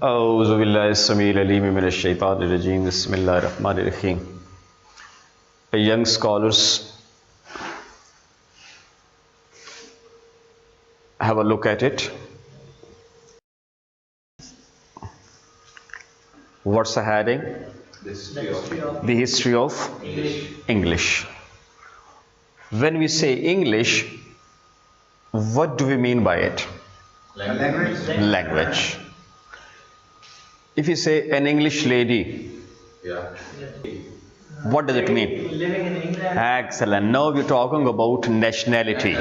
أعوذ بالله السميع العليم من الشيطان الرجيم بسم الله الرحمن الرحيم. Young scholars, have a look at it. What's the heading? The history of English. When we say English, what do we mean by it? Language. If you say an English lady, what does it mean? Living in England. Excellent. Now we're talking about nationality.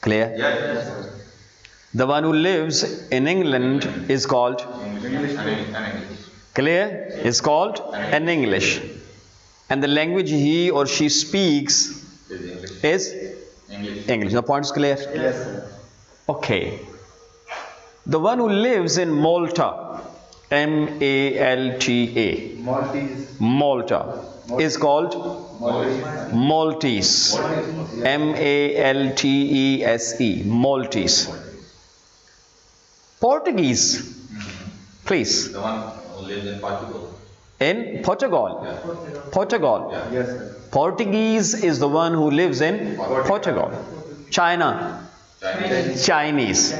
Clear? Yes. The one who lives in England is called clear? Is called an English. And the language he or she speaks is English. The point is clear? Yes, sir. Okay. The one who lives in Malta, M-A-L-T-A, Malta, is called Maltese, M-A-L-T-E-S-E, Maltese. Portuguese, please. The one who lives in Portugal. In Portugal. Portugal. Yes, sir. Portuguese is the one who lives in Portugal. China, Chinese.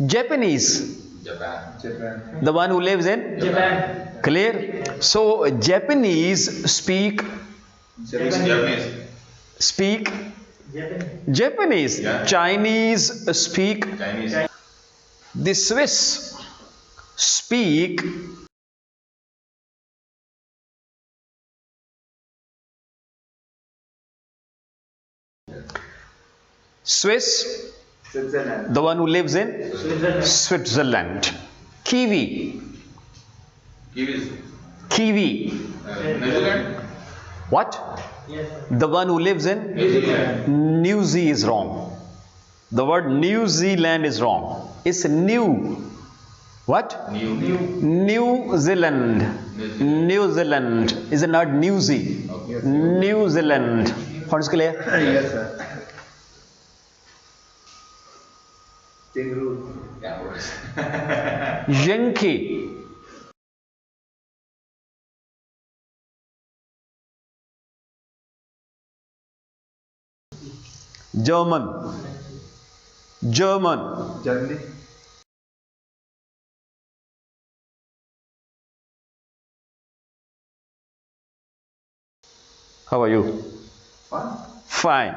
Japanese, Japan. the one who lives in Japan. Clear? So Japanese speak Japanese. Japanese. Yeah. Chinese speak. Chinese. The Swiss speak Swiss, Switzerland. the one who lives in Switzerland. Kiwi. Kiwis. Kiwi. New Zealand. What? Yes, sir. The one who lives in New Zealand. New Zealand is wrong. The word New Zealand is wrong. It's new. What? New Zealand. New Zealand is not New Zealand. Okay. New Zealand. Sounds clear? Yes, sir. Kangaroo. Yankee. German. Germany. How are you? Fine.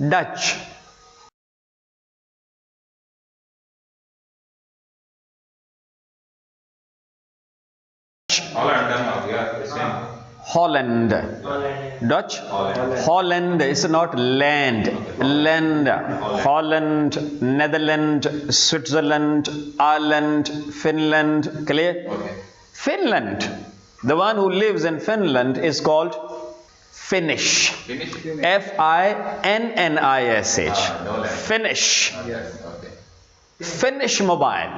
Dutch. Holland, Denmark, yeah, the same. Holland. Dutch? Holland is not land. Land. Holland, Netherlands, Switzerland, Ireland, Finland. Clear? Okay. Finland. The one who lives in Finland is called Finnish. Finish? F-I-N-N-I-S-H. No land. Finnish. Yes. Okay. Finnish mobile.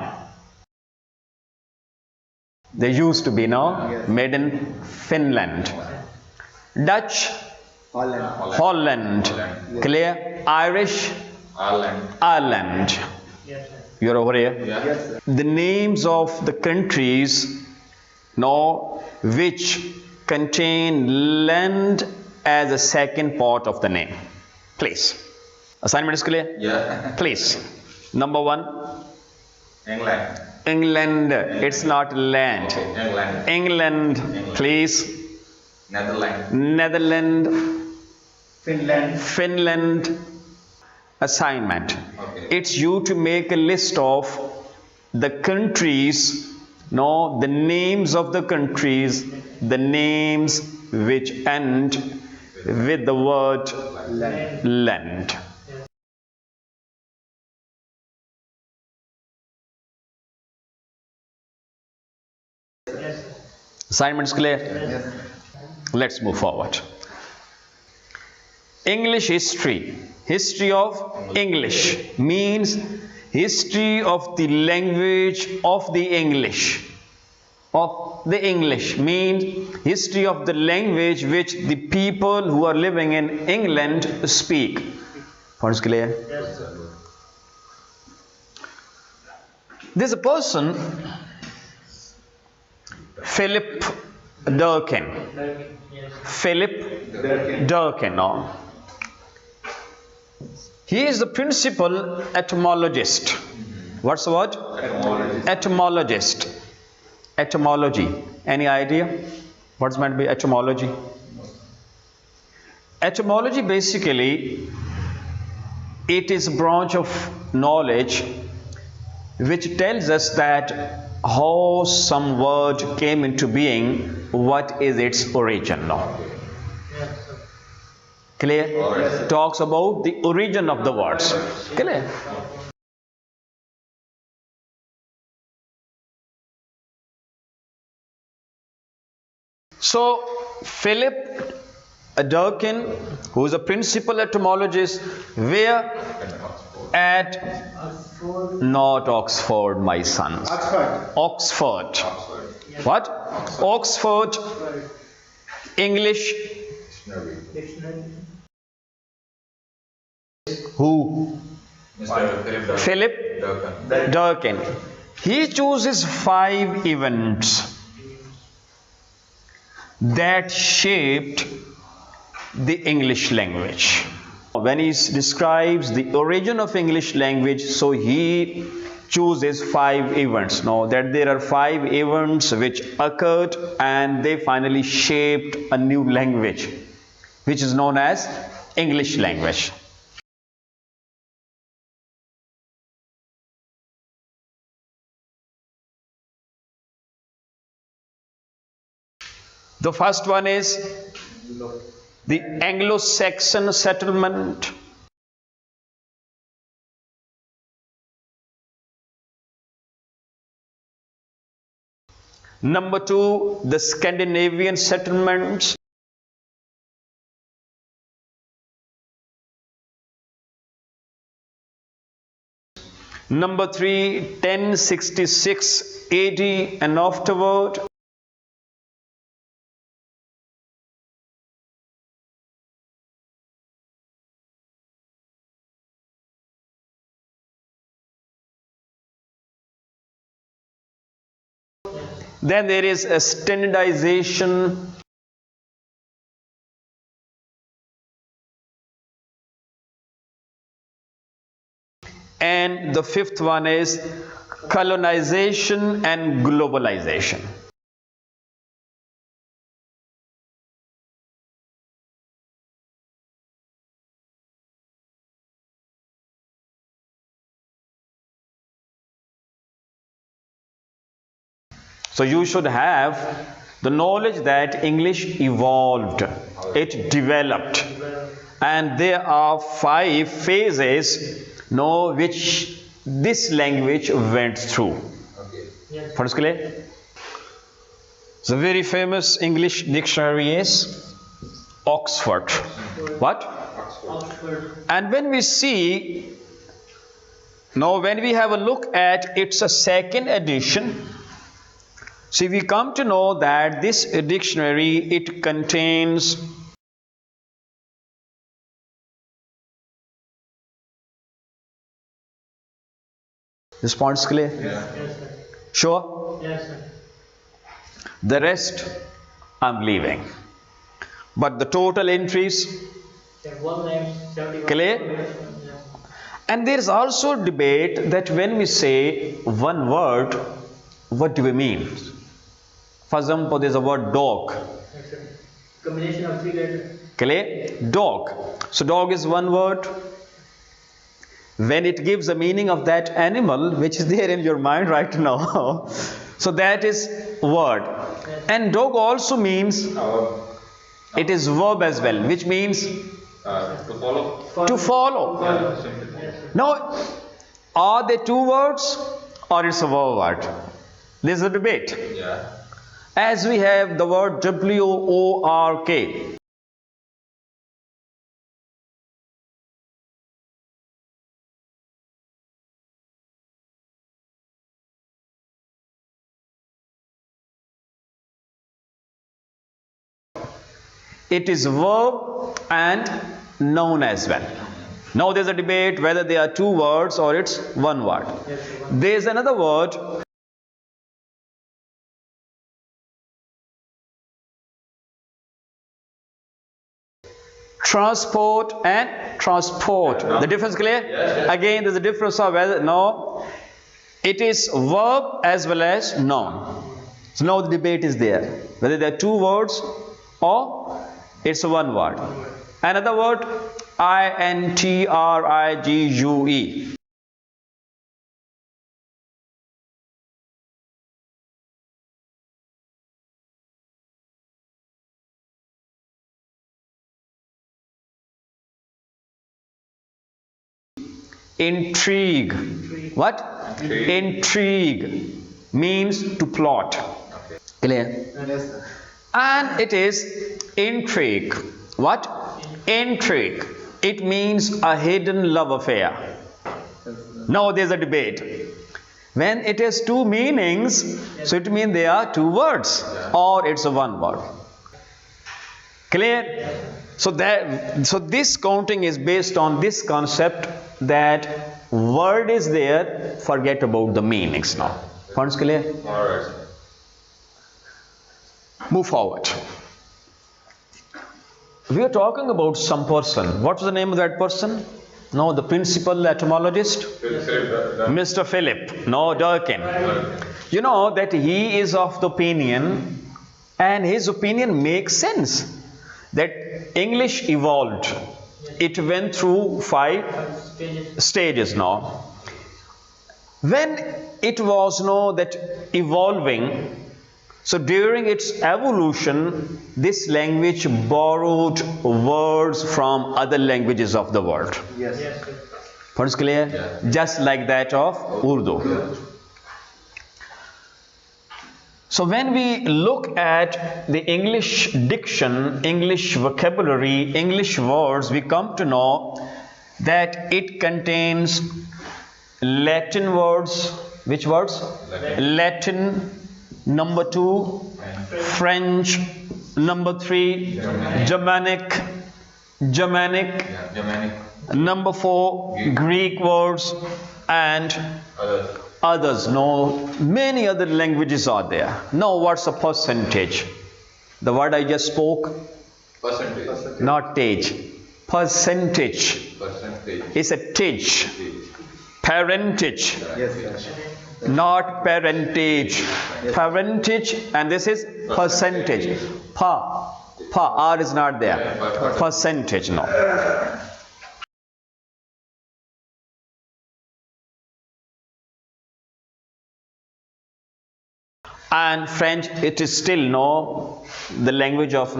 They used to be now made in Finland. Dutch, Holland. Clear? Irish, Ireland. Yes, sir. You're over here. Yeah. Yes, sir. The names of the countries now which contain land as a second part of the name. Please. Assignment is clear? Yeah. Please. Number one, England. England. It's not land. Okay. England, please. Netherlands. Netherlands, Finland. assignment. Okay. It's you to make a list of the countries, no, the names of the countries, the names which end with the word land. Assignments clear? Yes. Let's move forward. English history. History of English means history of the language of the English. Of the English means history of the language which the people who are living in England speak. What is clear? Yes, sir. There's a person, Philip Durkin. Yes. Philip Durkin. No? He is the principal etymologist. What's the word? Etymologist. Etymology. Any idea? What's meant by etymology? Etymology basically, it is a branch of knowledge which tells us that how some word came into being, what is its origin now. Yes, sir. Clear? Alright. Talks about the origin of the words. Clear? So, Philip Durkin, who is a principal etymologist, where? At not Oxford, my sons. Oxford. What? Oxford English. Dictionary. Who? Mr. Philip Durkin. Durkin. He chooses 5 events that shaped the English language. When he describes the origin of English language, so he chooses 5 events. Now that there are 5 events which occurred and they finally shaped a new language, which is known as English language. The first one is the Anglo-Saxon settlement. Number 2, the Scandinavian settlements. Number 3, 1066 AD and afterward. Then there is a standardization. And the 5th one is colonization and globalization. So you should have the knowledge that English evolved, it developed, and there are 5 phases which this language went through. Yes. First, clear? The very famous English dictionary is Oxford. What? Oxford. And when we see, when we have a look at its a 2nd edition, see, we come to know that this dictionary, it contains this point is clear? Yes, sir. Sure? Yes, sir. The rest I'm leaving. But the total entries, One name, 71. clear? Yes. And there is also debate that when we say one word, what do we mean? For example, there is a word dog. Yes, sir. Combination of 3 letters. Clear? Dog. So dog is one word. When it gives the meaning of that animal which is there in your mind right now, so that is word. And dog also means, it is verb as well, which means To follow. to follow. Yes, sir. Now, are they 2 words or it's a verb word? This is a debate. Yeah. As we have the word WORK. It is verb and noun as well. Now there's a debate whether they are two words or it's one word. Yes, one. There's another word transport and transport. The difference clear? Again, there's a difference of whether no, it is verb as well as noun. So now the debate is there whether there are two words or it's one word. Another word, intrigue. Intrigue. What? Intrigue means to plot. Clear? Yes, sir. And it is intrigue. What? Intrigue. It means a hidden love affair. Now there's a debate. When it has two meanings, so it means they are two words or it's a one word. Clear? So this counting is based on this concept that word is there, forget about the meanings now. Points clear? Alright. Move forward. We are talking about some person. What's the name of that person? No, the principal etymologist? Mr. Philip. No, Durkin. You know that he is of the opinion, and his opinion makes sense, that English evolved. It went through 5 stages now. When it was that evolving, so during its evolution, this language borrowed words from other languages of the world. Yes. Yes, sir. Points clear? Just like that of Urdu. So when we look at the English diction, English vocabulary, English words, we come to know that it contains Latin words. Which words? Latin. Number 2, French. Number 3, Germanic. Germanic. Number 4, Greek words and others. No, many other languages are there. Now what's a percentage? The word I just spoke, Percentage. not tage. Percentage. Percentage. It's a tage. Parentage. Yes, sir. Not parentage. Parentage, and this is percentage. R is not there. Percentage, no. And French, it is still the language of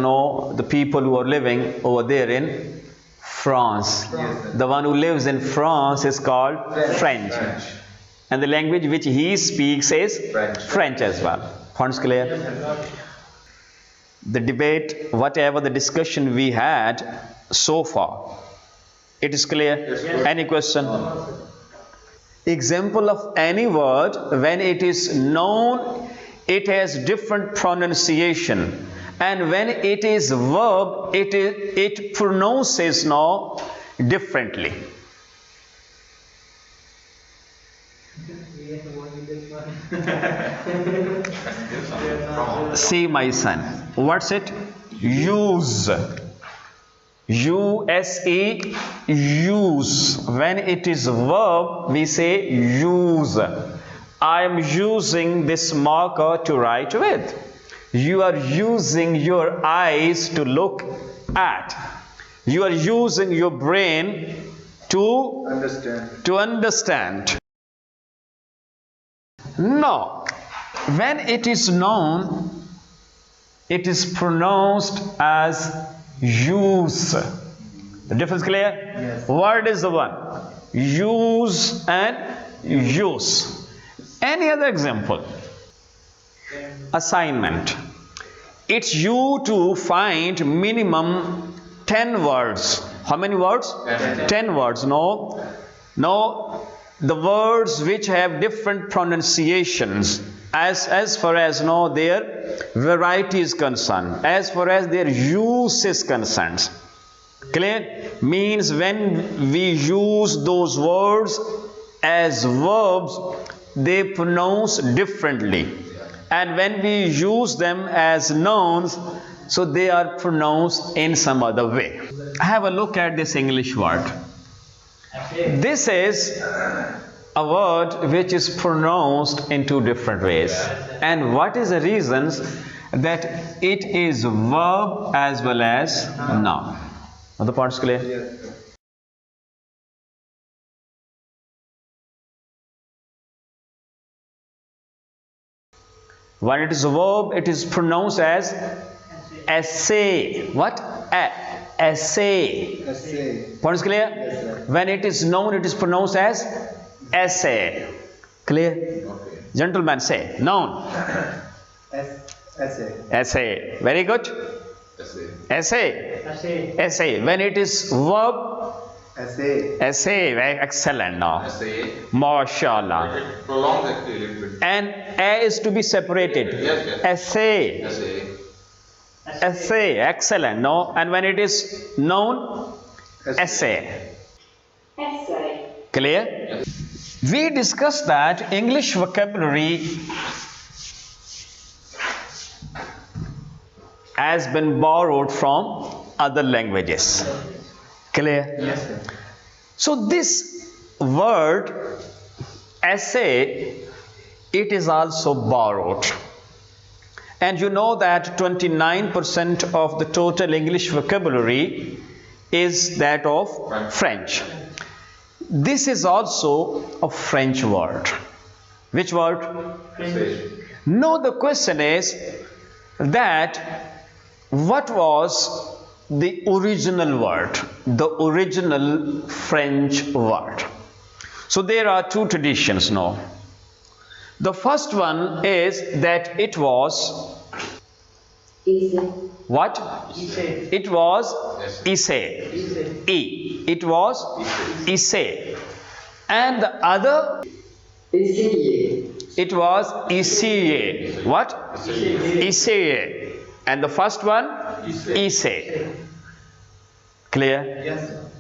the people who are living over there in France. The one who lives in France is called French. And the language which he speaks is French as well. Points clear? The debate, whatever the discussion we had so far, it is clear? Any question? Example of any word, when it is known, it has different pronunciation. And when it is verb, it pronounces differently. See, my son, what's it? Use. U-S-E, use. When it is verb, we say use. I am using this marker to write with. You are using your eyes to look at. You are using your brain to understand. No. When it is known, it is pronounced as use. The difference clear? Yes. Word is the one. Use and use. Any other example? Assignment. It's you to find minimum 10 words. How many words? 10 words. No. The words which have different pronunciations as far as their variety is concerned, as far as their use is concerned. Clear? Means when we use those words as verbs, they pronounce differently. And when we use them as nouns, so they are pronounced in some other way. Have a look at this English word. This is a word which is pronounced in two different ways. And what is the reasons that it is verb as well as noun? Are the parts clear? When it is a verb, it is pronounced as essay. What? Essay. Essay. Points clear? Yes, sir. When it is noun, it is pronounced as essay. Clear? Okay. Gentlemen, say noun. Essay. Essay. Very good. Essay. Essay. Essay. Essay. When it is verb, Essay. essay. Very excellent now. Essay. MashaAllah. It prolongs actually a little bit. And a is to be separated. Yes, yes. Essay. Essay. Essay. Excellent. No. And when it is noun, essay. Essay. Clear? We discussed that English vocabulary has been borrowed from other languages. Clear? Yes, sir. So this word essay, it is also borrowed. And you know that 29% of the total English vocabulary is that of French. This is also a French word. Which word? Essay. No, the question is that what was the original word, the original French word? So there are two traditions now. The first one is that it was Essay. what? Essay. It was Essay. essay. Essay. E. It was essay. And the other, Essay. it was essay. What? Essay. And the first one, essay. Clear? Yes, sir.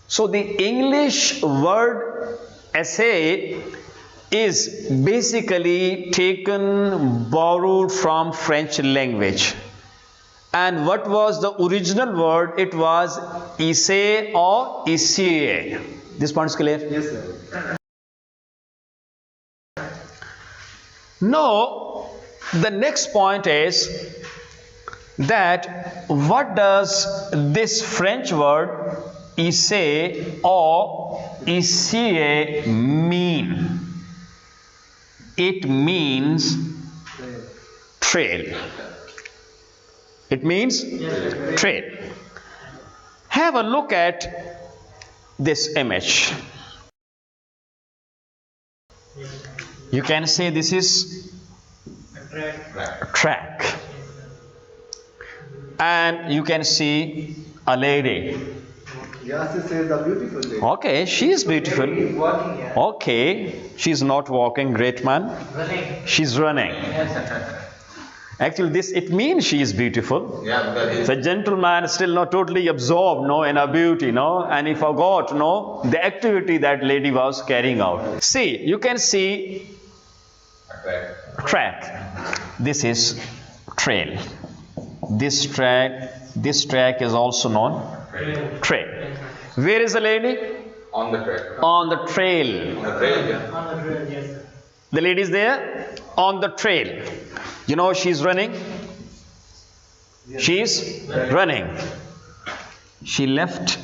So the English word essay is basically taken, borrowed from French language. And what was the original word? It was essay or essay. This point is clear? Yes, sir. Now, the next point is that what does this French word essay or essay mean? It means trail. It means trail. Have a look at this image. You can say this is a track. And you can see a lady. Yes, says a beautiful day. Okay, she is beautiful. Walking here. Okay, she's not walking, great man. Running. She's running. Actually, this it means she is beautiful. Yeah, because The gentleman is still not totally absorbed, no, in her beauty, no, and he forgot, no, the activity that lady was carrying out. See, you can see track. This is trail. This track is also known trail. Where is the lady? on the track. On the trail. On the trail, yeah. On the trail, yes, sir. The lady is there on the trail. You know she's running. She's running. She left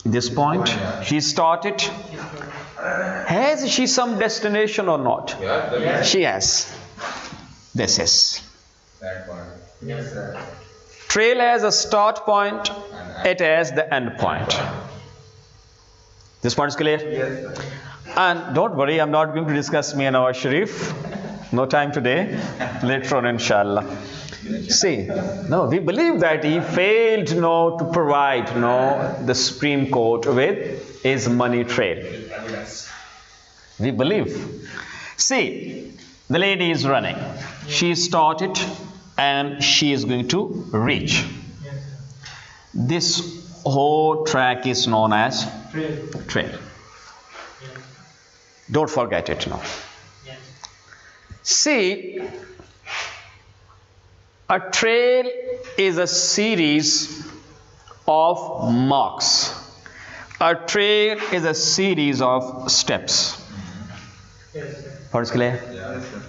this point. She started. Has she some destination or not? Yeah, the She has. This is. that one. Yes, sir. Trail has a start point. It has the end point. This point is clear? Yes, sir. And don't worry, I'm not going to discuss me and our Sharif. No time today. Later on, inshallah. See, no, we believe that he failed to provide the Supreme Court with his money trail. We believe. See, the lady is running. She started and she is going to reach. Yes, sir. This whole track is known as Trail. trail. Yes. Don't forget it now. Yes. See, a trail is a series of marks. A trail is a series of steps. Yes, sir. What is clear? Yeah. Yes, sir.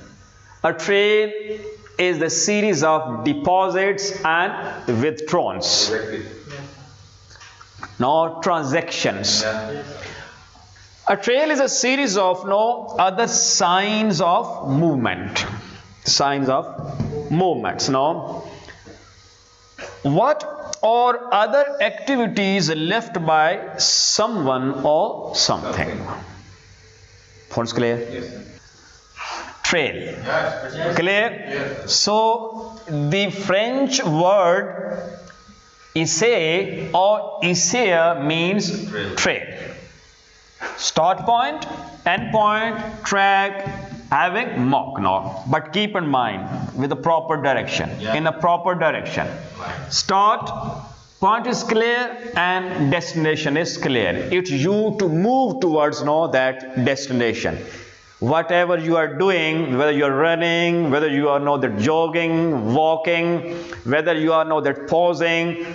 A trail is the series of deposits and withdrawals, Exactly. Yes. not transactions. Yeah. Yes. A trail is a series of no other signs of movement. Signs of movements. No. What or other activities left by someone or something. What's clear? Yes, sir. Trail. Yes. Clear? Yes. So the French word essai or essai means trail. Start point, end point, track, having mark now. But keep in mind with a proper direction. Yeah. In a proper direction. Start point is clear and destination is clear. It's you to move towards that destination. Whatever you are doing, whether you are running, whether you are that jogging, walking, whether you are that pausing,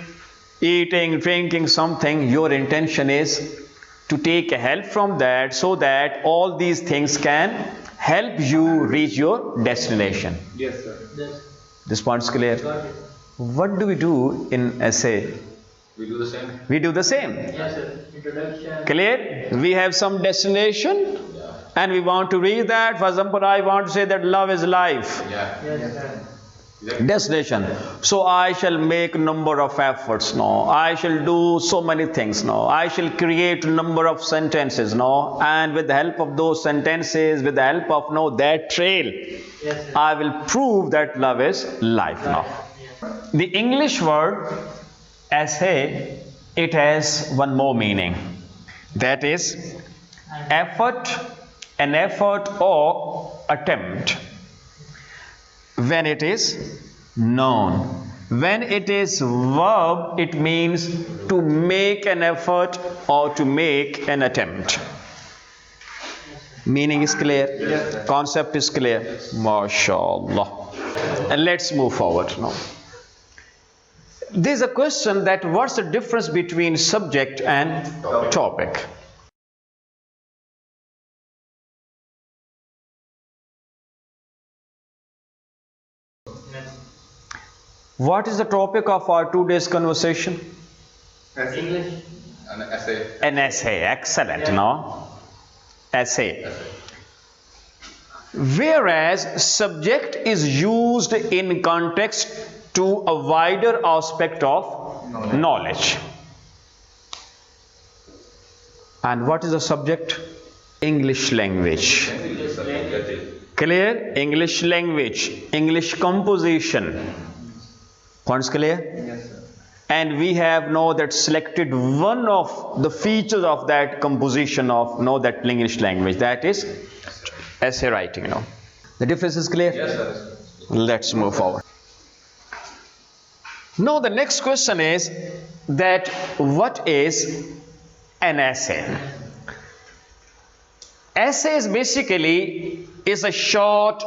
eating, drinking something, your intention is to take a help from that so that all these things can help you reach your destination. Yes, sir. Yes. This point is clear. Got it. What do we do in essay? We do the same. We do the same. Yes, sir. Introduction. Clear? We have some destination Yeah. and we want to reach that. For example, I want to say that love is life. Yeah. Yes, sir. Exactly. Destination. So I shall make number of efforts now. I shall do so many things now. I shall create number of sentences now. And with the help of those sentences, with the help of that trail, Yes, sir. I will prove that love is life now. Yes. The English word essay, it has one more meaning. That is effort, an effort or attempt. When it is noun. When it is verb, it means to make an effort or to make an attempt. Meaning is clear? Yes, sir. Concept is clear? MashaAllah. And let's move forward now. There's a question that what's the difference between subject and topic? Yes. What is the topic of our today's conversation? Essay. English. An essay. An essay. Excellent, no? Essay. Whereas subject is used in context to a wider aspect of knowledge. And what is the subject? English language. English subject. Clear? English language, English composition. Points clear? Yes, sir. And we have that selected one of the features of that composition of that English language, that is essay writing. The difference is clear? Yes, sir. Let's move forward. Now the next question is that what is an essay? Essay is basically a short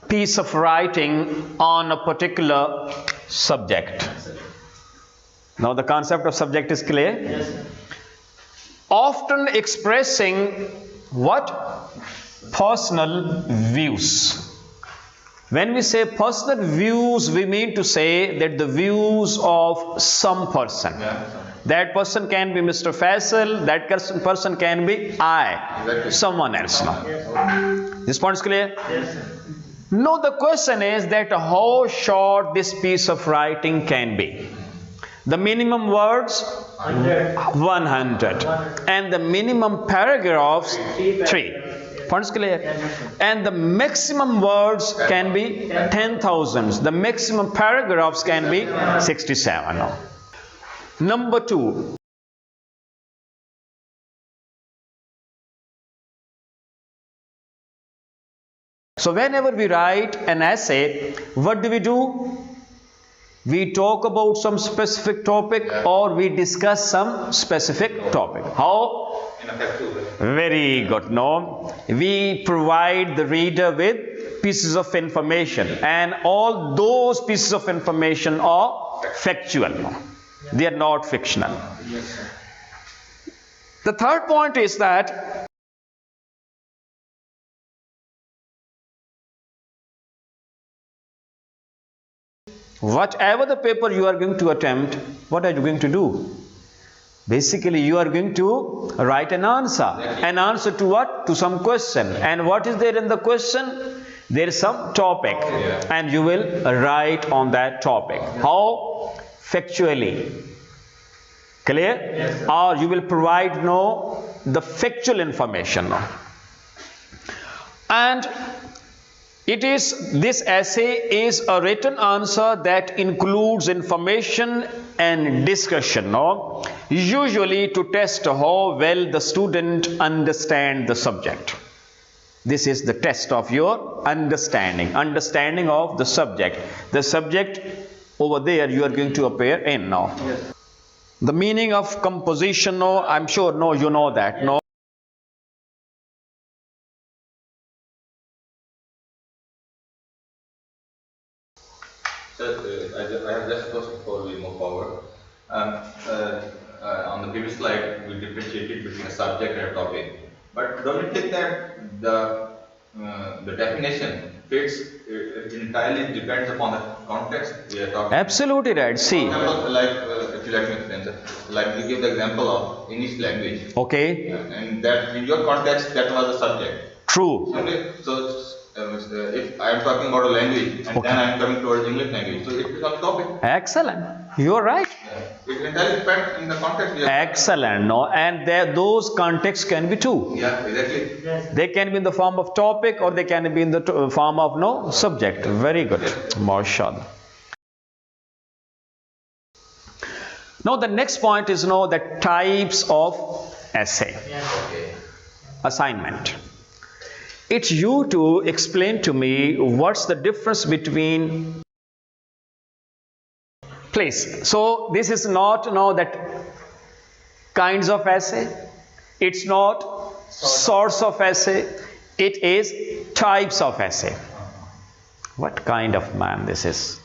piece of writing on a particular subject. Now the concept of subject is clear. Yes, sir. Often expressing what? Personal views. When we say personal views, we mean to say that the views of some person. Yeah. That person can be Mr. Faisal, that person can be I, Exactly. someone else now. Yes, sir. This point is clear? Yes, sir. No, the question is that how short this piece of writing can be. The minimum words 100. 100 and the minimum paragraphs 3. Points clear? And the maximum words can be 10,000. The maximum paragraphs can be 67. Now. Number 2. So whenever we write an essay, what do? We talk about some specific topic or we discuss some specific topic. How? In a factual way. Very good. No, we provide the reader with pieces of information, and all those pieces of information are factual. They are not fictional. The third point is that whatever the paper you are going to attempt, what are you going to do? Basically, you are going to write an answer. An answer to what? To some question. And what is there in the question? There is some topic. And you will write on that topic. How? Factually. Clear? Or you will provide the factual information. And this essay is a written answer that includes information and discussion, usually to test how well the student understands the subject. This is the test of your understanding of the subject. The subject over there you are going to appear in now. Yes. The meaning of composition, I'm sure you know that. Sir, I have just first before we move forward. On the previous slide, we differentiated between a subject and a topic. But don't you think that the definition fits? It entirely depends upon the context we are talking. Absolutely right. See. For example, if you let me explain, sir. Like you give the example of English language. Okay. And that in your context, that was the subject. True. So if I am talking about a language and then I am coming towards English language, so it becomes topic. Excellent. You are right. It entirely depends in the context. Excellent. And those contexts can be two. Yeah, exactly. Yes. They can be in the form of topic or they can be in the form of subject. Very good. Mashallah. Now the next point is the types of essay. Yes. Okay. Assignment. It's you to explain to me what's the difference between. Please. So this is not that kinds of essay. It's not sorts of essay. It is types of essay. What kind of man this is?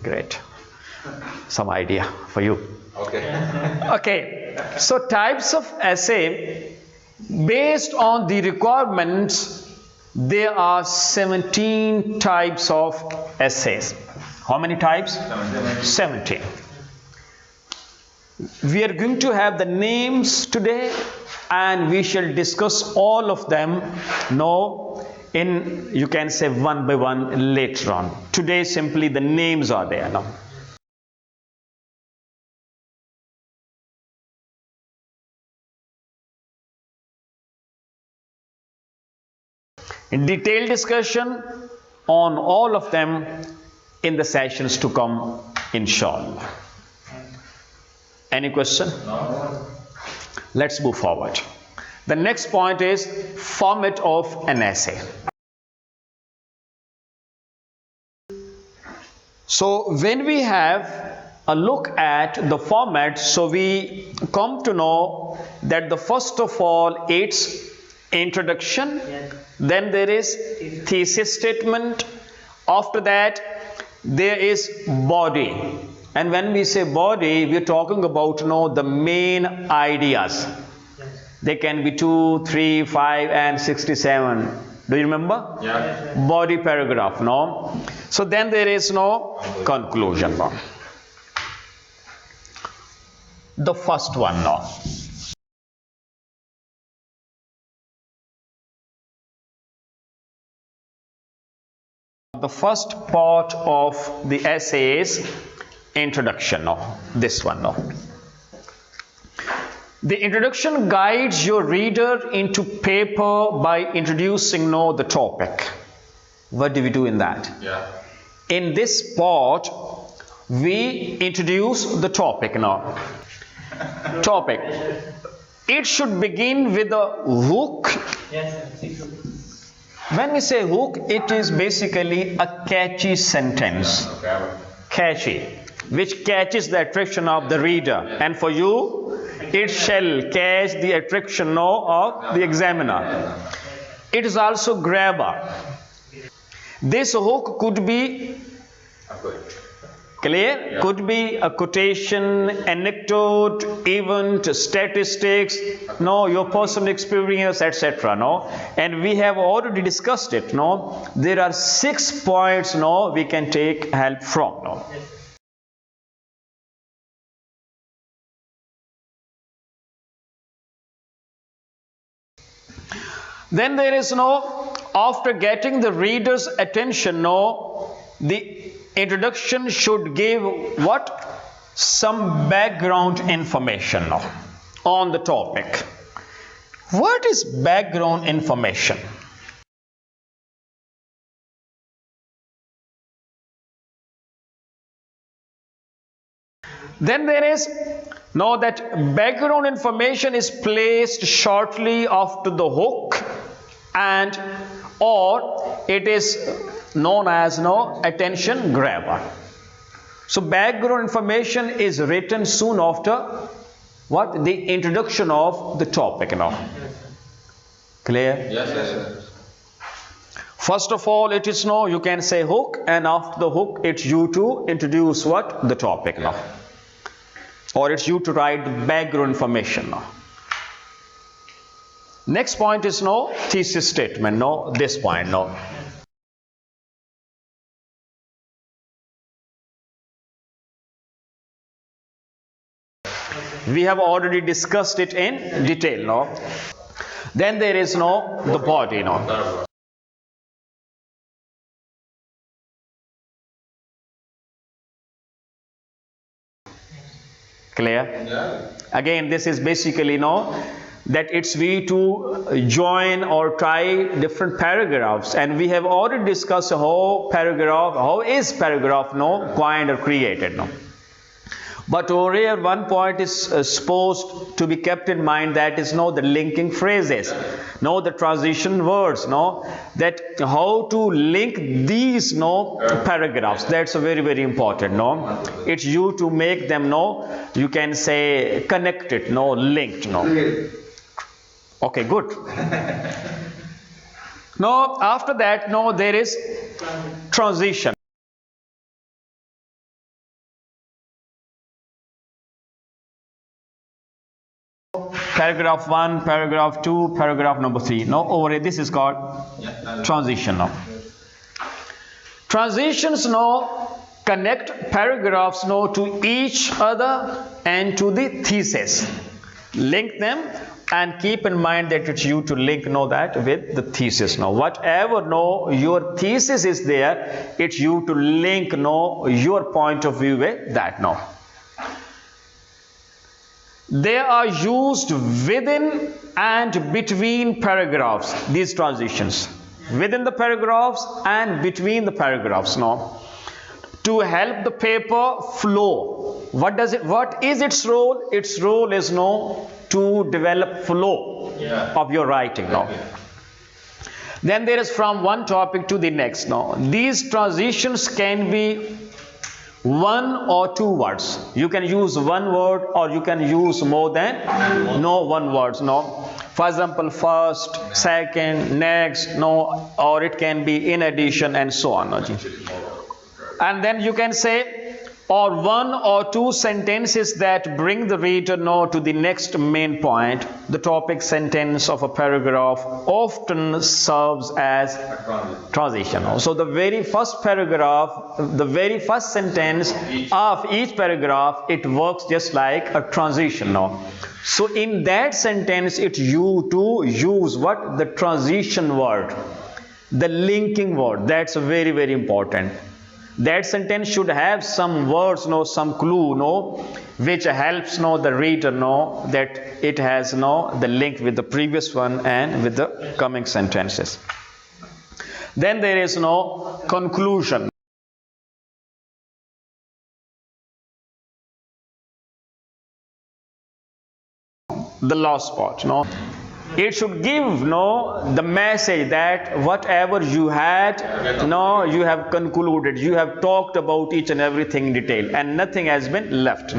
Great. Some idea for you. Okay. Okay. So types of essay, based on the requirements, there are 17 types of essays. How many types? 17. We are going to have the names today and we shall discuss all of them in, you can say, one by one later on. Today simply the names are there now. In detailed discussion on all of them in the sessions to come, inshallah. Any question? No. Let's move forward. The next point is format of an essay. So when we have a look at the format, so we come to know that the first of all it's introduction, Yes. then there is thesis statement, after that there is body, and when we say body we are talking about the main ideas. Yes. They can be 2, 3, 5 and 67. Do you remember? Yeah. Body paragraph, so then there is conclusion. The first one the first part of the essay is introduction. This one. The introduction guides your reader into paper by introducing the topic. What do we do in that? Yeah. In this part, we introduce the topic now. Topic. It should begin with a hook. Yes, sir. When we say hook, it is basically a catchy sentence. Okay. Catchy. which catches the attraction of the reader, and for you it shall catch the attraction no, of the examiner. It is also grabber. This hook could be clear, Yeah. could be a quotation, anecdote, event, statistics, no, your personal experience, etc. No, and we have already discussed it. No, there are 6 points. No, we can take help from. No, then there is no, after getting the reader's attention, no, the introduction should give what, some background information no, on the topic. What is background information? Then there is know that background information is placed shortly after the hook, and or it is known as no, attention grabber. So background information is written soon after what, the introduction of the topic. Now, clear? Yes, yes, yes. First of all, it is no, you can say hook, and after the hook it's you to introduce what, the topic now, or it's you to write the background information now. Next point is no, thesis statement. No, this point. No, we have already discussed it in detail. No, then there is no, the body. No, clear? Yeah. Again, this is basically no, that it's we to join or try different paragraphs, and we have already discussed how is paragraph no, coined or created. No, but over here one point is supposed to be kept in mind, that is no, the linking phrases, no, the transition words, no, that how to link these no, paragraphs. That's a very, very important. No, it's you to make them no, you can say connected, no, linked. No, okay, good. Now after that, no, there is transition. Paragraph 1, paragraph 2, paragraph number 3. No, over here this is called transition. No, transitions no, connect paragraphs no, to each other and to the thesis. Link them, and keep in mind that it's you to link no, that with the thesis. No, whatever no, your thesis is there, it's you to link no, your point of view with that. No, they are used within and between paragraphs, these transitions, within the paragraphs and between the paragraphs. No, to help the paper flow. What is its role? Its role is no, to develop flow of your writing. No, then there is from one topic to the next. No, these transitions can be 1 or 2 words. You can use 1 word, or you can use more than no, 1 words. No, for example, first, second, next. No, or it can be in addition, and so on. No, and then you can say, or 1 or 2 sentences that bring the reader no, to the next main point. The topic sentence of a paragraph often serves as transition. So the very first paragraph, the very first sentence of each paragraph, it works just like a transition. No, so in that sentence, it's you to use what, the transition word, the linking word. That's very, very important. That sentence should have some words, no, some clue, no, which helps no, the reader know that it has no, the link with the previous one and with the coming sentences. Then there is no conclusion. The last part. No, It should give the message that whatever you had, you have concluded, you have talked about each and everything in detail, and nothing has been left.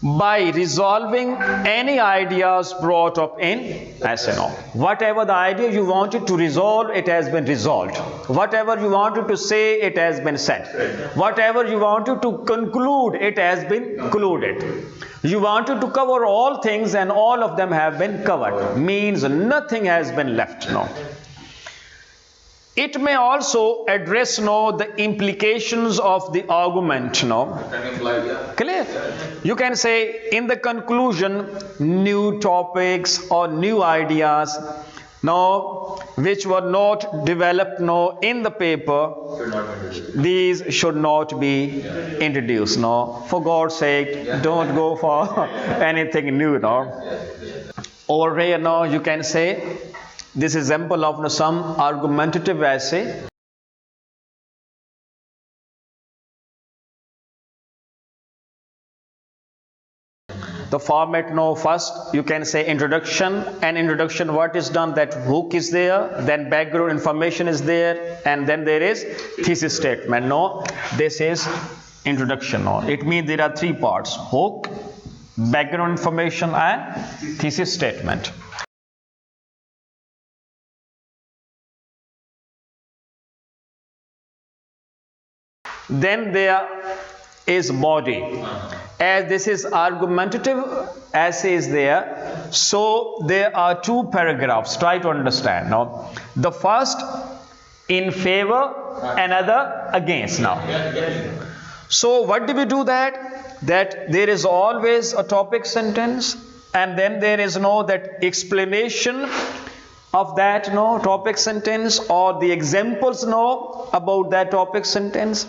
By resolving any ideas brought up in essay. Whatever the idea you wanted to resolve, it has been resolved. Whatever you wanted to say, it has been said. Whatever you wanted to conclude, it has been concluded. You wanted to cover all things, and all of them have been covered. Means nothing has been left. It may also address the implications of the argument. Can you imply, yeah? Clear? You can say in the conclusion, new topics or new ideas which were not developed in the paper, Should not be introduced. these should not be introduced. For God's sake, don't go for anything new. Over here you can say this is example of some argumentative essay. The format first you can say introduction, and introduction what is done, that hook is there, then background information is there, and then there is thesis statement. This is introduction. It means there are three parts: hook, background information, and thesis statement. Then there is body. As this is argumentative essay is there, so there are two paragraphs. Try to understand. The first in favor, another against. So what do we do that there is always a topic sentence, and then there is that explanation of that topic sentence, or the examples about that topic sentence.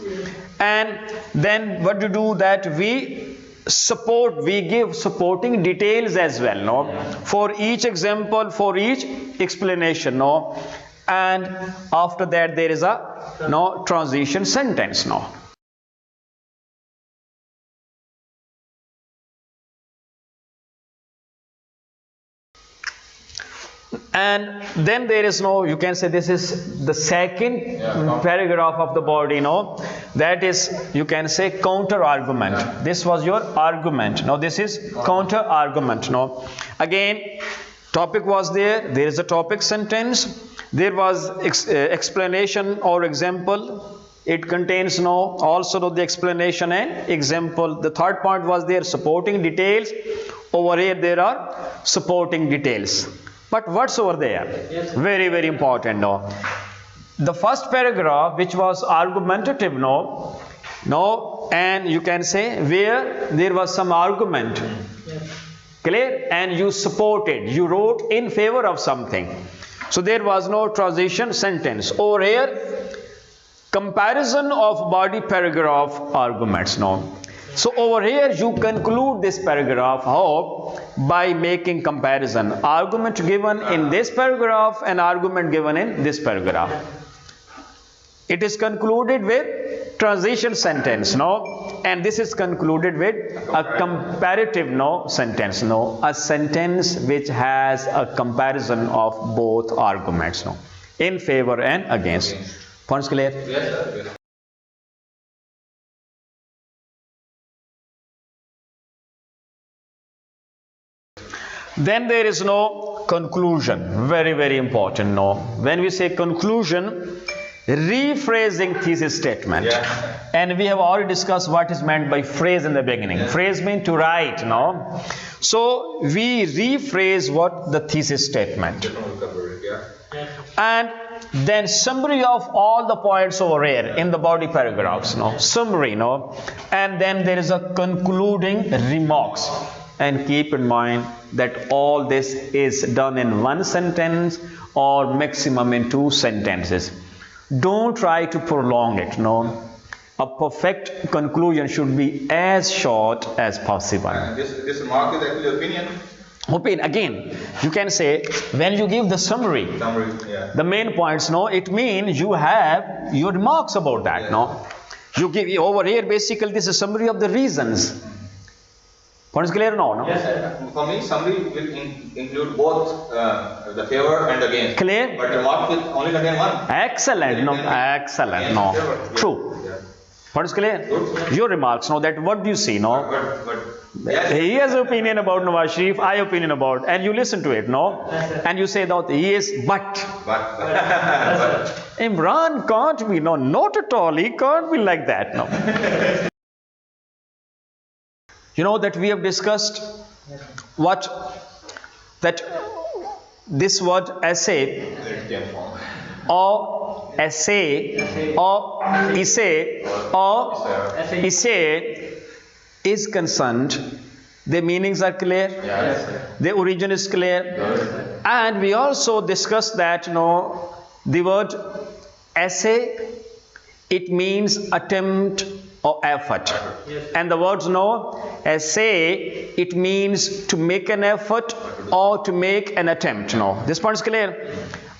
And then what to do, that we give supporting details as well for each example, for each explanation. And after that there is a transition sentence. And then there is you can say this is the second paragraph of the body. That is, you can say, counter argument. This was your argument. Now this is counter argument. Again, topic was there is a topic sentence, there was explanation or example. It contains also the explanation and example. The third point was there supporting details. Over here there are supporting details. But what's over there? Very, very important. The first paragraph, which was argumentative, and you can say where there was some argument. Clear? And you supported, you wrote in favor of something. So there was no transition sentence. Over here, comparison of body paragraph arguments. So over here you conclude this paragraph. How? By making comparison. Argument given in this paragraph and argument given in this paragraph. It is concluded with transition sentence. And this is concluded with a comparative sentence. A sentence which has a comparison of both arguments. In favor and against. Points clear? Yes, sir. Yes. Then there is conclusion. Very, very important. When we say conclusion, rephrasing thesis statement. And we have already discussed what is meant by phrase in the beginning. Phrase means to write. So we rephrase what the thesis statement. And then summary of all the points over here in the body paragraphs. Summary. And then there is a concluding remarks. And keep in mind that all this is done in one sentence or maximum in two sentences. Don't try to prolong it. A perfect conclusion should be as short as possible. This remark is actually opinion. Again, you can say when you give the summary, the main points, it means you have your remarks about that. You give over here basically this is summary of the reasons. What is clear now? No? Yes, sir. For me, summary will include both the favor and against. Clear? But remark will only contain one. Excellent. No, excellent. No, true. Yeah. What is clear? Your remarks. No, that what do you see? No, But yes. he has opinion about Nawaz Sharif. I opinion about, and you listen to it. No, and you say that he is, but But Imran can't be. No, not at all. He can't be like that. No. You know that we have discussed what that this word essay it came from. or essay or essay or essay is concerned. The meanings are clear. Yes. The origin is clear. And we also discussed that the word essay, it means attempt or effort. And the words essay, it means to make an effort or to make an attempt. This point is clear.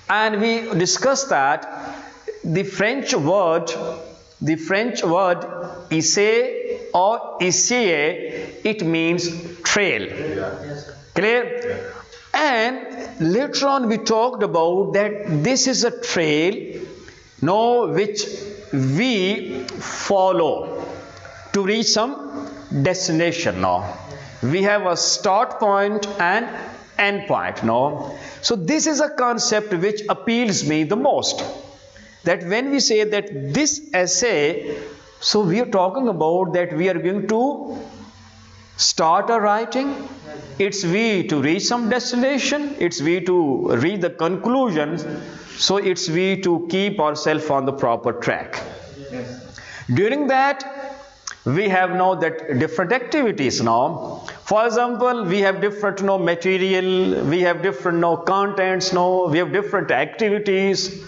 And we discussed that the French word essay or essayer, it means trail. Yes, sir. Clear? And later on we talked about that this is a trail which we follow to reach some destination. We have a start point and end point. So this is a concept which appeals me the most, that when we say that this essay, so we are talking about that we are going to start a writing, it's we to reach some destination, it's we to reach the conclusions, so it's we to keep ourselves on the proper track. During that we have now that different activities. For example, we have different material, we have different contents, we have different activities,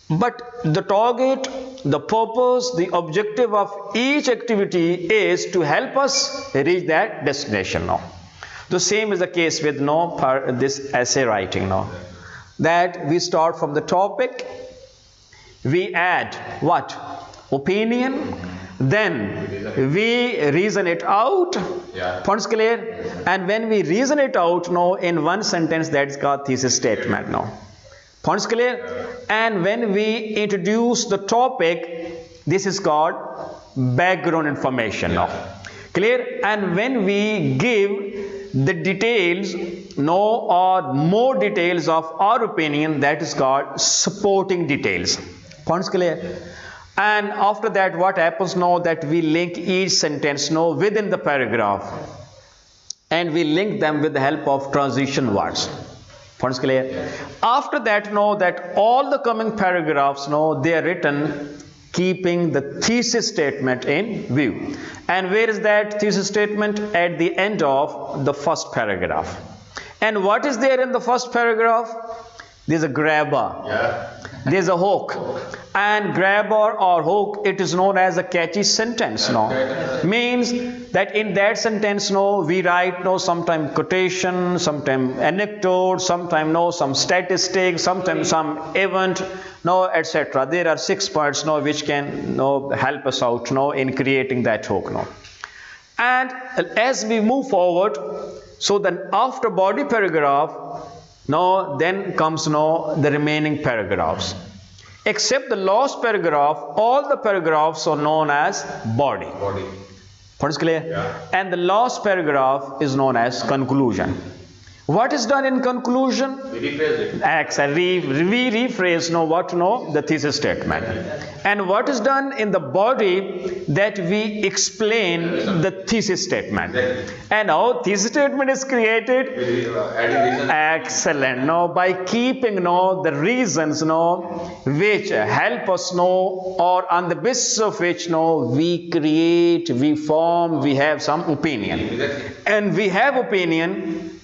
but the target, the purpose, the objective of each activity is to help us reach that destination. The same is the case with this essay writing. That we start from the topic, we add what? Opinion, then we reason it out. Points clear? And when we reason it out in one sentence, that's called thesis statement. Points clear? And when we introduce the topic, this is called background information. Clear? And when we give the details or more details of our opinion, that is called supporting details. Points clear? And after that, what happens that we link each sentence within the paragraph, and we link them with the help of transition words. Points clear? After that, that all the coming paragraphs they are written keeping the thesis statement in view. And where is that thesis statement? At the end of the first paragraph. And what is there in the first paragraph? There's a grabber. There's a hook. And grabber or hook, it is known as a catchy sentence. Means that in that sentence we write sometime quotation, sometime anecdote, sometime some statistics, sometimes some event, etc. There are 6 points which can help us out in creating that hook. And as we move forward, so then after body paragraph, then comes the remaining paragraphs. Except the last paragraph, all the paragraphs are known as body. What is clear? And the last paragraph is known as conclusion. What is done in conclusion? We rephrase it. Actually, we rephrase the thesis statement. And what is done in the body? That we explain the thesis statement. And how thesis statement is created? Adding reasons. Excellent. By keeping the reasons which help us or on the basis of which we create, we form, we have some opinion. And we have opinion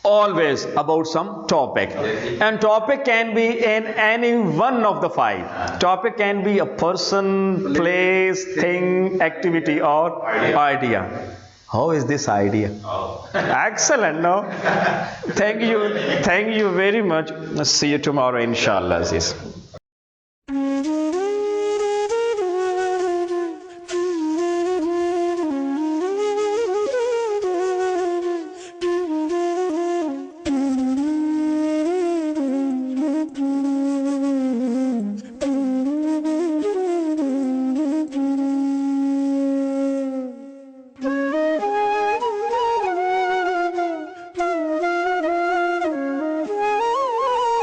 always about some topic, and topic can be in any one of the 5. Topic can be a person, place, thing, activity, or idea. How is this idea? Excellent. Thank you very much. See you tomorrow, inshallah.